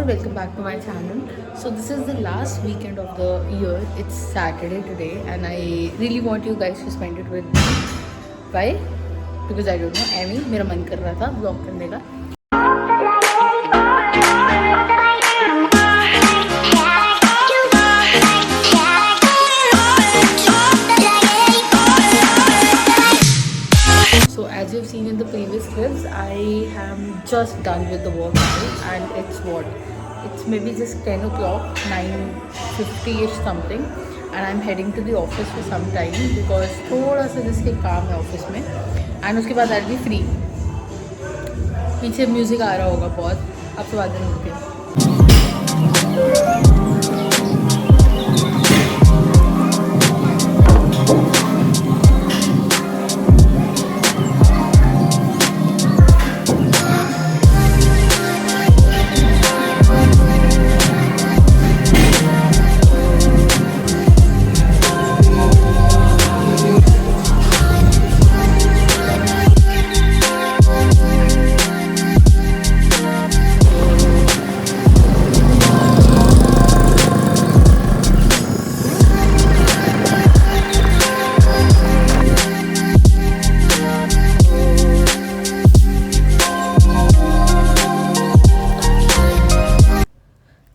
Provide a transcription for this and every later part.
welcome back to my channel. So this is the last weekend of the year. It's Saturday today and I really want you guys to spend it with me. Why? Because I don't know, Amy, मेरा मन कर रहा था vlog करने का. So as you've seen in the previous clips, I am just done with the workout and it's what? It's maybe just 10 o'clock, 9:50ish something, and I'm heading to the office for some time because थोड़ा सा जिसके काम है office में and उसके बाद I'll be free. पीछे music आ रहा होगा बहुत, आपसे बाद में मिलते हैं.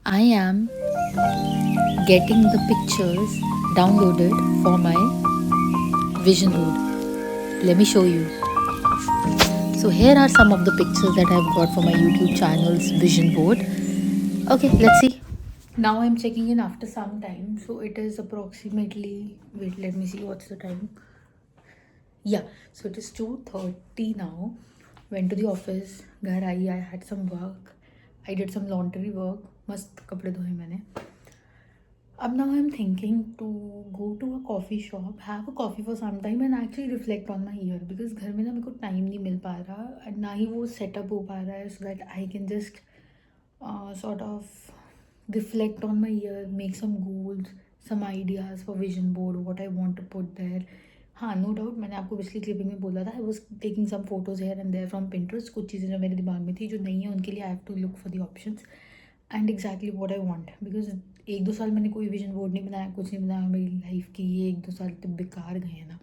I am getting the pictures downloaded for my vision board. Let me show you. So here are some of the pictures that I've got for my YouTube channel's vision board. Okay, let's see. Now I'm checking in after some time. So it is approximately, wait, let me see what's the time. Yeah, so it is 2:30 now. Went to the office, घर आई, I had some work. I did some laundry work. मस्त कपड़े धोए मैंने. अब now I'm thinking to go to a coffee shop, have a coffee for some time and actually reflect on my year because घर में ना मेरे को टाइम नहीं मिल पा रहा and ना ही वो सेटअप हो पा रहा है so that I can just sort of reflect on my year, make some goals, some ideas for vision board, what I want to put there. हाँ, नो डाउट मैंने आपको पिछली क्लिपिंग में बोला था I was taking some photos here and there from Pinterest. कुछ चीज़ें जो मेरे दिमाग में थी जो नहीं है उनके लिए I have to look for the options and exactly what I want because 1-2 साल मैंने कोई विजन बोर्ड नहीं बनाया, कुछ नहीं बनाया मेरी लाइफ की. ये 1-2 साल तो बेकार गए हैं ना.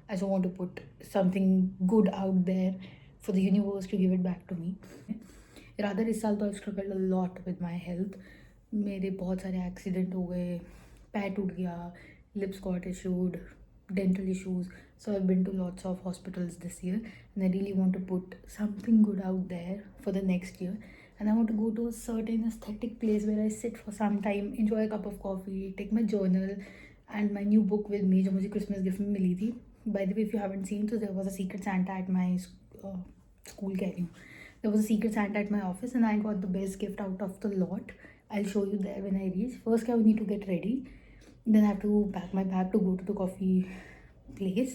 I so want to put something good out there for the universe to give it back to me. Rather इस साल तो I struggled a lot with my health. मेरे बहुत सारे एक्सीडेंट हो गए, पैर टूट गया, lips got issued, dental issues, so I've been to lots of hospitals this year and I really want to put something good out there for the next year and I want to go to a certain aesthetic place where I sit for some time, enjoy a cup of coffee, take my journal and my new book with me जो मुझे Christmas gift में मिली थी. By the way, if you haven't seen, so there was a secret Santa at my school कह रही हूँ, there was a secret Santa at my office and I got the best gift out of the lot. I'll show you there when I reach. First I need to get ready, then I have to pack my bag to go to the coffee place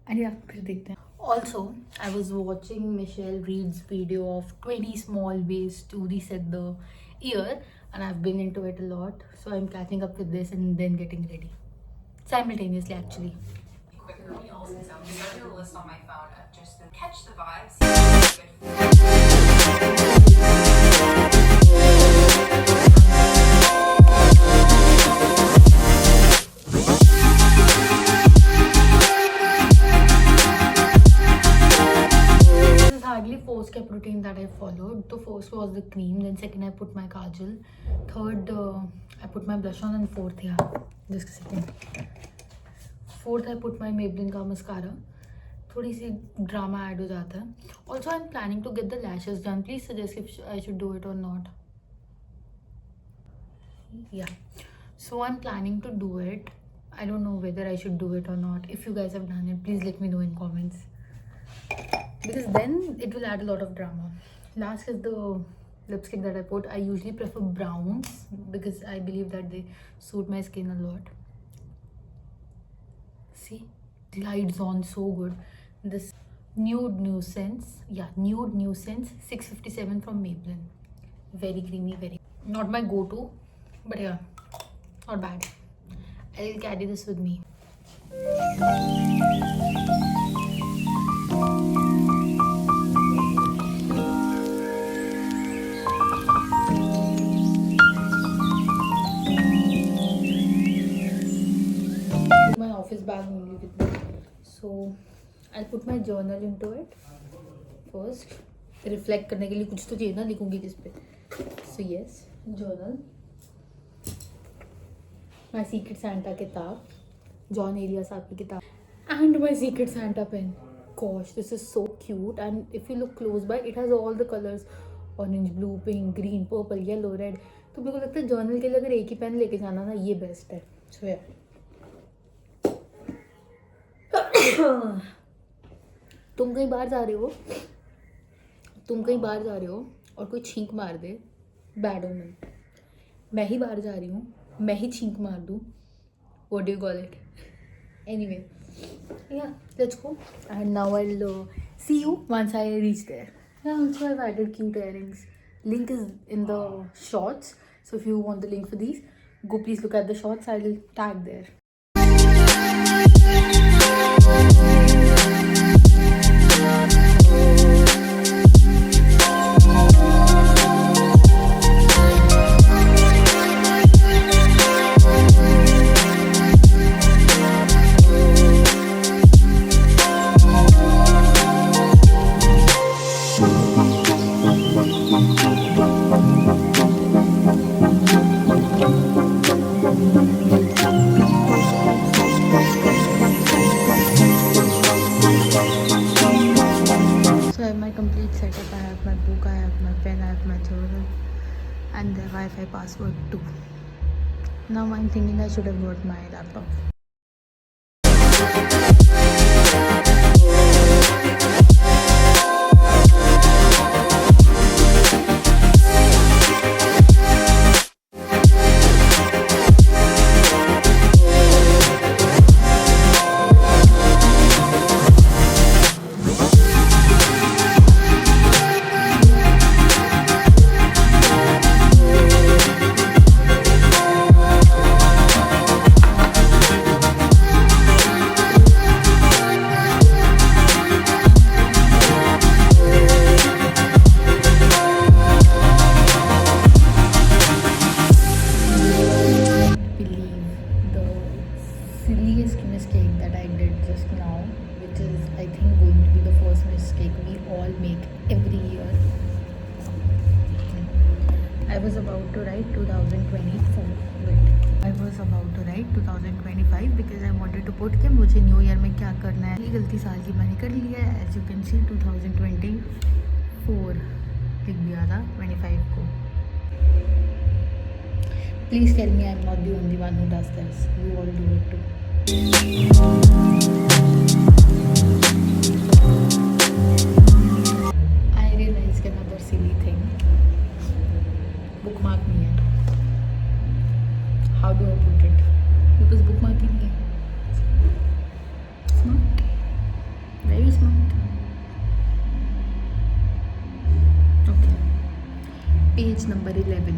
and yeah, फिर देखते हैं. Also, I was watching Michelle Reed's video of 20 small ways to reset the year and I've been into it a lot, so I'm catching up with this and then getting ready simultaneously actually. Quicker meals, so I'm just going to list on my phone just to catch the vibes. Good. Four step routine that I followed. The first was the cream, then second I put my kajal, third I put my blush on and fourth, yeah, just a second, fourth I put my Maybelline का mascara. थोड़ी सी drama add हो जाता है. Also I'm planning to get the lashes done. Please suggest if I should do it or not. Yeah, so I'm planning to do it. I don't know whether I should do it or not. If you guys have done it, please let me know in comments because then it will add a lot of drama. Last is the lipstick that I put. I usually prefer browns because I believe that they suit my skin a lot. See, glides on so good. This Nude Nuisance, yeah, Nude Nuisance 657 from Maybelline. Very creamy, very not my go-to, but yeah, not bad. I'll carry this with me. Put my journal into it first. Reflect करने के लिए कुछ तो चाहिए ना, लिखूंगी किस पे. So yes, journal. My secret Santa किताब, जॉन एलिया साहब की किताब, and my secret Santa pen. Gosh, this is so cute, and if you look close by, it has all the colors: orange, blue, pink, green, purple, yellow, red. तो मेरे को लगता है journal के लिए अगर एक ही पेन लेके जाना ना, ये बेस्ट है. सो यार तुम कहीं बाहर जा रहे हो और कोई छींक मार दे, बैड ओमन. मैं ही बाहर जा रही हूँ, मैं ही छींक मार दूँ, what do you call it? Anyway, yeah, let's go. And now I'll see you once I reach there. Yeah, also I've added cute earrings. Link is in the shorts. So if you want the link for these, go please look at the shorts. I'll tag there. And the Wi-Fi password too. Now I'm thinking I should have got my laptop. I was about to write 2024. Wait, I was about to write 2025 because I wanted to put कि मुझे new year में क्या करना है. ये गलती साल की मैंने कर ली है. As you can see 2024 लिख दिया था 25 को. Please tell me I'm not the only one who does this. You all do it too. I realized another silly thing. Bookmark नहीं है. How do I put it? Because bookmark ही नहीं है. Smart. Very smart. Okay. Page number 11.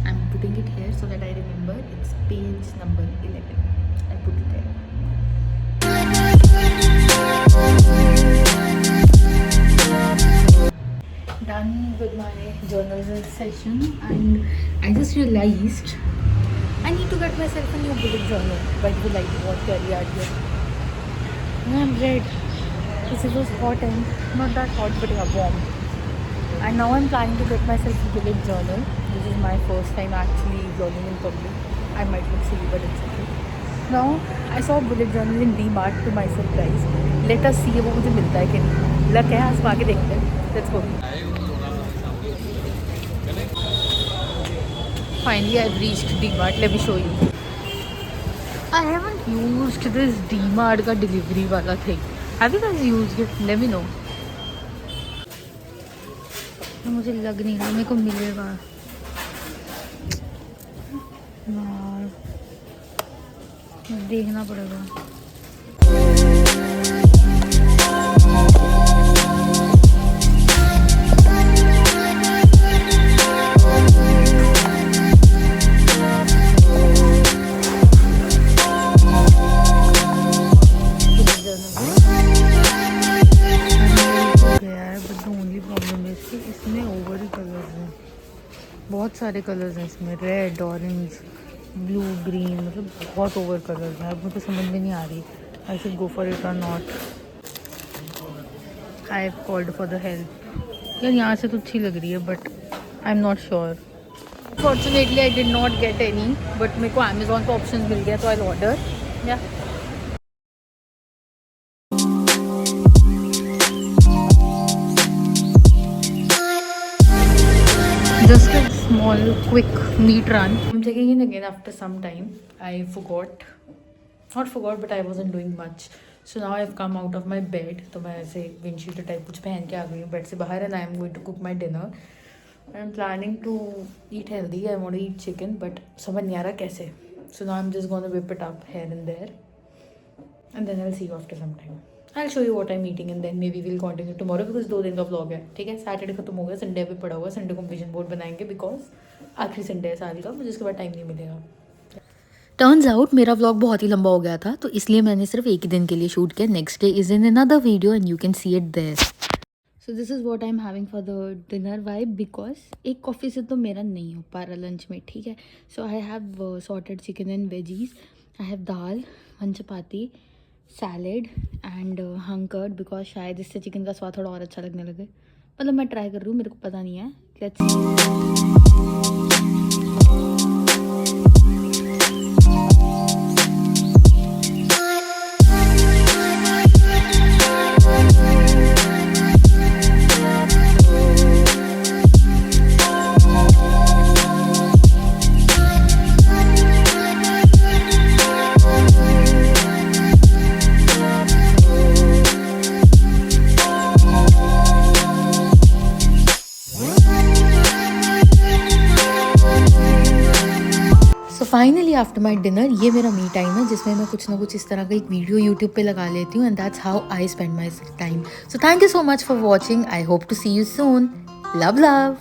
I'm putting it here so that I remember it's page number 11. I put it there. Done with my journal session, and I just realized I need to get myself a new bullet journal. But you like what carry out here. I'm red because it was hot and not that hot but yeah, warm. And now I'm planning to get myself a bullet journal. This is my first time actually vlogging in public. I might look silly but it's okay. Now I saw a bullet journal in D-Mart to my surprise. Let us see वो मुझे मिलता है कि नहीं. लग है आजमा के देखते हैं. Let's go. Finally I've reached D-Mart. Let me show you. I haven't used this D-Mart का delivery वाला thing. Have you guys used it? Let me know. मुझे लग नहीं रहा मेरे को मिलेगा यार. देखना पड़ेगा. बहुत सारे कलर्स हैं इसमें. रेड, ऑरेंज, ब्लू, ग्रीन, मतलब बहुत ओवर कलर्स हैं. अब मुझे समझ में नहीं आ रही I should go for it or not. I called for the help. यार यहाँ से तो अच्छी लग रही है but I am not sure. Fortunately I did not get any, but मेरे को अमेजोन पे ऑप्शन मिल गया तो I order. Yeah just a small quick meat run. I'm checking in again after some time. I not forgot, but I wasn't doing much. So now I've come out of my bed. तो मैं ऐसे windcheater type कुछ पहन के आ गई हूँ bed से बाहर, and I'm going to cook my dinner. I'm planning to eat healthy. I want to eat chicken, but समझ नहीं आ रहा कैसे. So now I'm just going to whip it up here and there, and then I'll see you after some time. I'll show you what I'm eating and then maybe we'll continue tomorrow because 2 दिन का vlog है, ठीक है। Saturday खत्म हो गया, Sunday भी पड़ा हुआ, संडे को विजन बोर्ड बनाएंगे बिकॉज आखिरी संडे है साल का, मुझे उसके बाद टाइम नहीं मिलेगा। टर्न्स आउट मेरा व्लॉग बहुत ही लंबा हो गया था, तो इसलिए मैंने सिर्फ एक ही दिन के लिए शूट किया। Next day is in another video and you can see it there. So this is what I am having for the dinner vibe, because एक कॉफ़ी से तो मेरा नहीं हो पा रहा लंच में, ठीक है। So I have sorted chicken and veggies, I have dal, 1 chapati, salad and hung curd, because शायद इससे चिकन का स्वाद थोड़ा और अच्छा लगने लगे। मतलब मैं ट्राई कर रही हूँ, मेरे को पता नहीं है, let's finally after my dinner ये मेरा मी टाइम है जिसमें मैं कुछ ना कुछ इस तरह का एक वीडियो यूट्यूब पे लगा लेती हूँ, and that's how I spend my time. So thank you so much for watching, I hope to see you soon, love love.